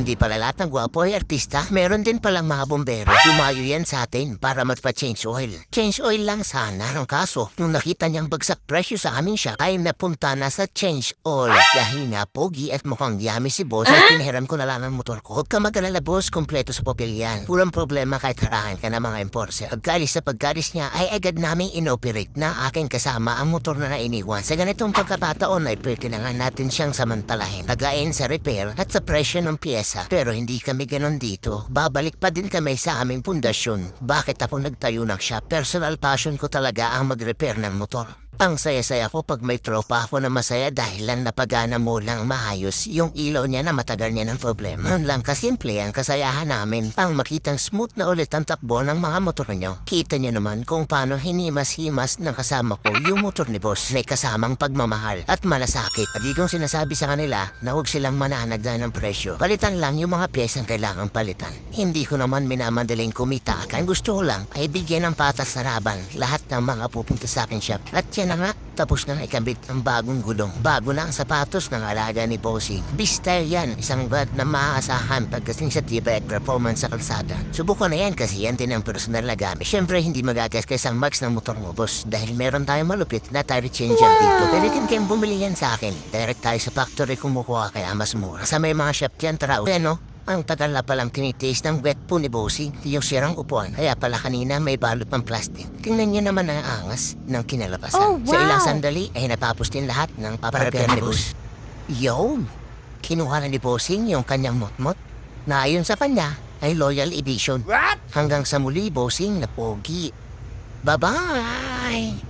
Hindi pala lahat ng gwapo ay artista. Meron din palang mga bombero. Dumayo yan sa atin para magpa-change oil. Change oil lang sana. Ang kaso, nung nakita niyang bagsak presyo sa aming shop, ay napunta na sa change oil. Dahil nga pogi at mukhang yummy si boss, ay pinahiram ko na lang ang motor ko. Huwag ka mag-alala boss, kompleto sa popil yan. Pulang problema kahit harahan ka ng mga enforcer. Pagkalis niya ay agad naming inoperate na aking kasama ang motor na nainiwan. Sa ganitong pagkakataon ay pertinangan natin siyang samantalahin. Tagain sa repair at sa presyo ng piyesa. Pero hindi kami ganon dito. Babalik pa din kami sa aming pundasyon. Bakit ako nagtayo ng shop? Personal passion ko talaga ang mag-repair ng motor. Ang saya-saya ko pag may tropa ako na masaya dahil lang napagana mo lang maayos yung ilaw niya na matagal niya ng problema. Yun lang kasimple ang kasayahan namin ang makitang smooth na ulit ang takbo ng mga motor nyo. Kita niyo naman kung paano hinimas-himas ng kasama ko yung motor ni boss. May kasamang pagmamahal at malasakit. Hindi kong sinasabi sa kanila na huwag silang mananagda ng presyo. Palitan lang yung mga piyesang kailangang palitan. Hindi ko naman minamadaling kumita. Ang gusto ko lang ay bigyan ng patas na raban lahat ng mga pupunta sa akin shop. At yan na nga, tapos na ikabit ang bagong gulong. Bago na ang sapatos ng alaga ni Bossing. B-style yan, isang brand na maaasahan pagdating sa tibay at performance sa kalsada. Subukan na yan kasi yan din ang personal na gamit. Siyempre, hindi magagasgas ang max ng motor mo, boss, dahil meron tayong malupit na tire changer dito. Pwede din kayong bumili yan sa akin. Direct tayo sa factory kumukuha kaya mas mura. Sa may mga shop yan, tara. Ano? Ang tagal na palang tinitaste ng wet po ni Bossing, yung sirang upuan. Kaya pala kanina may balot ng plastic. Tingnan niyo naman ang angas ng kinalabasan. Oh, wow! Sa ilang sandali ay natapos din lahat ng paparapyan ni Boss. Yun! Kinuha na ni Bossing yung kanyang motmot na ayon sa kanya ay Loyal Edition. What? Hanggang sa muli, Bossing na pogi. Bye-bye!